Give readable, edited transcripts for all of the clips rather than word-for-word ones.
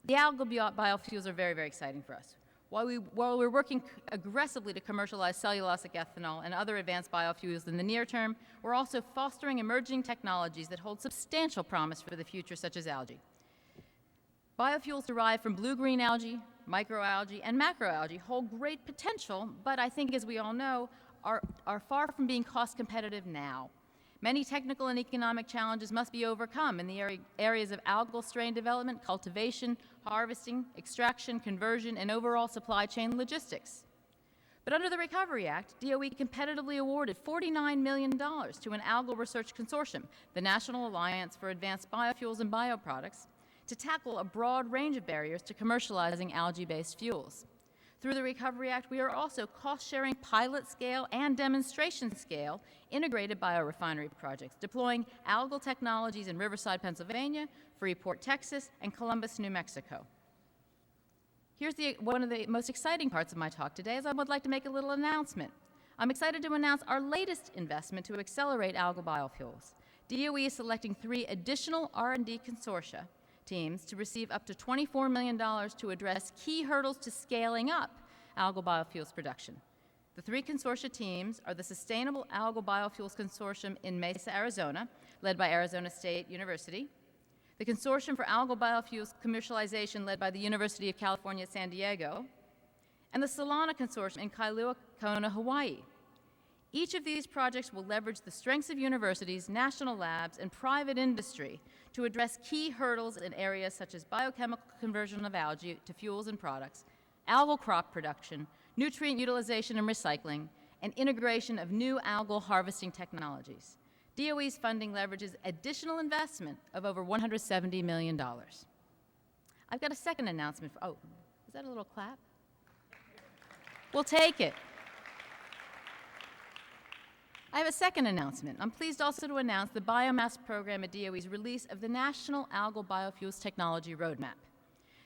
The algal biofuels are very, very exciting for us. While we're working aggressively to commercialize cellulosic ethanol and other advanced biofuels in the near term, we're also fostering emerging technologies that hold substantial promise for the future, such as algae. Biofuels derived from blue-green algae, microalgae, and macroalgae hold great potential, but I think, as we all know, are far from being cost competitive now. Many technical and economic challenges must be overcome in the areas of algal strain development, cultivation, harvesting, extraction, conversion, and overall supply chain logistics. But under the Recovery Act, DOE competitively awarded $49 million to an algal research consortium, the National Alliance for Advanced Biofuels and Bioproducts, to tackle a broad range of barriers to commercializing algae-based fuels. Through the Recovery Act, we are also cost-sharing pilot-scale and demonstration-scale integrated biorefinery projects, deploying algal technologies in Riverside, Pennsylvania, Freeport, Texas, and Columbus, New Mexico. Here's one of the most exciting parts of my talk today, is I would like to make a little announcement. I'm excited to announce our latest investment to accelerate algal biofuels. DOE is selecting 3 additional R&D consortia teams to receive up to $24 million to address key hurdles to scaling up algal biofuels production. The 3 consortia teams are the Sustainable Algal Biofuels Consortium in Mesa, Arizona, led by Arizona State University, the Consortium for Algal Biofuels Commercialization, led by the University of California at San Diego, and the Solana Consortium in Kailua, Kona, Hawaii. Each of these projects will leverage the strengths of universities, national labs, and private industry to address key hurdles in areas such as biochemical conversion of algae to fuels and products, algal crop production, nutrient utilization and recycling, and integration of new algal harvesting technologies. DOE's funding leverages additional investment of over $170 million. I've got a second announcement. Oh, is that a little clap? We'll take it. I have a second announcement. I'm pleased also to announce the Biomass Program at DOE's release of the National Algal Biofuels Technology Roadmap.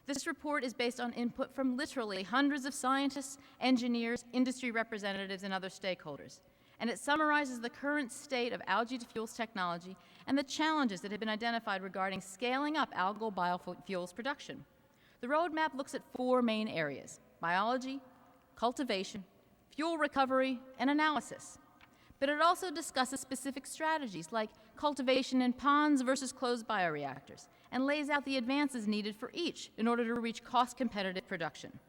This report is based on input from literally hundreds of scientists, engineers, industry representatives, and other stakeholders. And it summarizes the current state of algae-to-fuels technology and the challenges that have been identified regarding scaling up algal biofuels production. The roadmap looks at 4 main areas: biology, cultivation, fuel recovery, and analysis. But it also discusses specific strategies like cultivation in ponds versus closed bioreactors, and lays out the advances needed for each in order to reach cost-competitive production.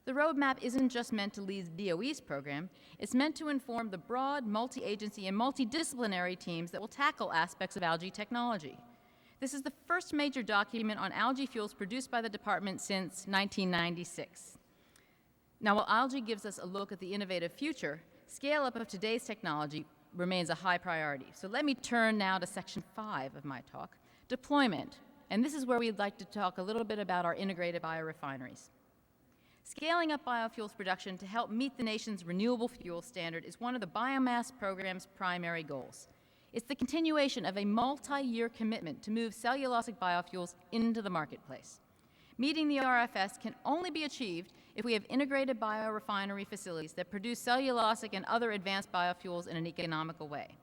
The roadmap isn't just meant to lead DOE's program, it's meant to inform the broad, multi-agency and multidisciplinary teams that will tackle aspects of algae technology. This is the first major document on algae fuels produced by the department since 1996. Now, while algae gives us a look at the innovative future, scale-up of today's technology remains a high priority. So let me turn now to section 5 of my talk, deployment. And this is where we'd like to talk a little bit about our integrated biorefineries. Scaling up biofuels production to help meet the nation's renewable fuel standard is one of the Biomass Program's primary goals. It's the continuation of a multi-year commitment to move cellulosic biofuels into the marketplace. Meeting the RFS can only be achieved if we have integrated biorefinery facilities that produce cellulosic and other advanced biofuels in an economical way.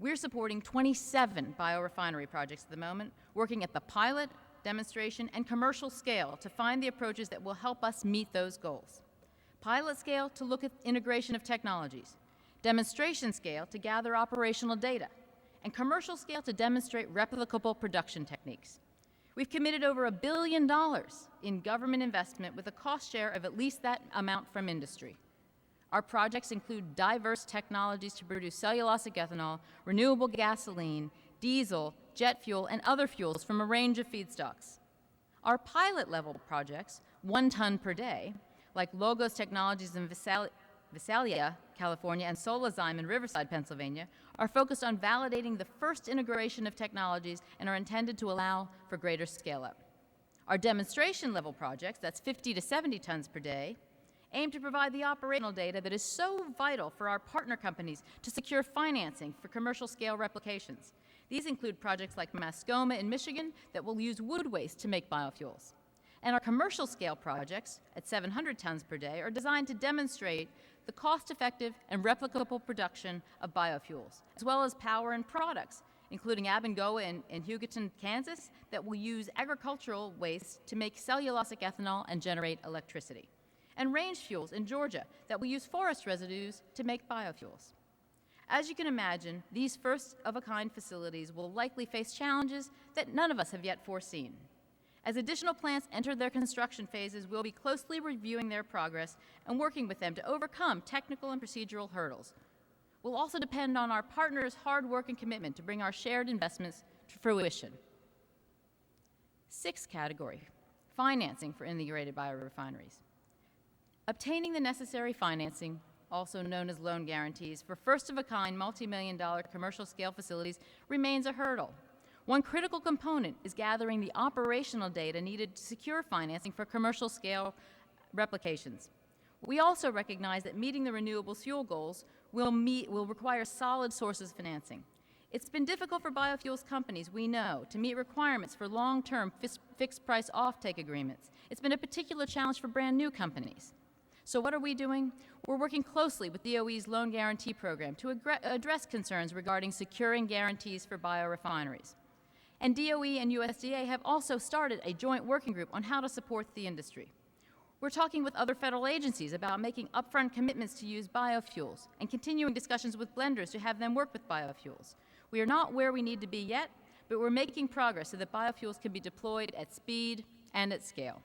We're supporting 27 biorefinery projects at the moment, working at the pilot, demonstration, and commercial scale to find the approaches that will help us meet those goals. Pilot scale to look at integration of technologies, demonstration scale to gather operational data, and commercial scale to demonstrate replicable production techniques. We've committed over $1 billion in government investment with a cost share of at least that amount from industry. Our projects include diverse technologies to produce cellulosic ethanol, renewable gasoline, diesel, jet fuel, and other fuels from a range of feedstocks. Our pilot-level projects, 1 ton per day, like Logos Technologies in Visalia, California, and Solazyme in Riverside, Pennsylvania, are focused on validating the first integration of technologies and are intended to allow for greater scale-up. Our demonstration-level projects, that's 50 to 70 tons per day, aim to provide the operational data that is so vital for our partner companies to secure financing for commercial-scale replications. These include projects like Mascoma in Michigan that will use wood waste to make biofuels. And our commercial-scale projects at 700 tons per day are designed to demonstrate the cost-effective and replicable production of biofuels, as well as power and products, including Abengoa in Hugoton, Kansas, that will use agricultural waste to make cellulosic ethanol and generate electricity. And Range Fuels in Georgia that will use forest residues to make biofuels. As you can imagine, these first-of-a-kind facilities will likely face challenges that none of us have yet foreseen. As additional plants enter their construction phases, we'll be closely reviewing their progress and working with them to overcome technical and procedural hurdles. We'll also depend on our partners' hard work and commitment to bring our shared investments to fruition. Sixth category, financing for integrated biorefineries. Obtaining the necessary financing, also known as loan guarantees, for first-of-a-kind multi-million-dollar commercial-scale facilities remains a hurdle. One critical component is gathering the operational data needed to secure financing for commercial-scale replications. We also recognize that meeting the renewable fuel goals will require solid sources of financing. It's been difficult for biofuels companies, we know, to meet requirements for long-term fixed-price offtake agreements. It's been a particular challenge for brand-new companies. So what are we doing? We're working closely with DOE's Loan Guarantee Program to address concerns regarding securing guarantees for biorefineries. And DOE and USDA have also started a joint working group on how to support the industry. We're talking with other federal agencies about making upfront commitments to use biofuels and continuing discussions with blenders to have them work with biofuels. We are not where we need to be yet, but we're making progress so that biofuels can be deployed at speed and at scale.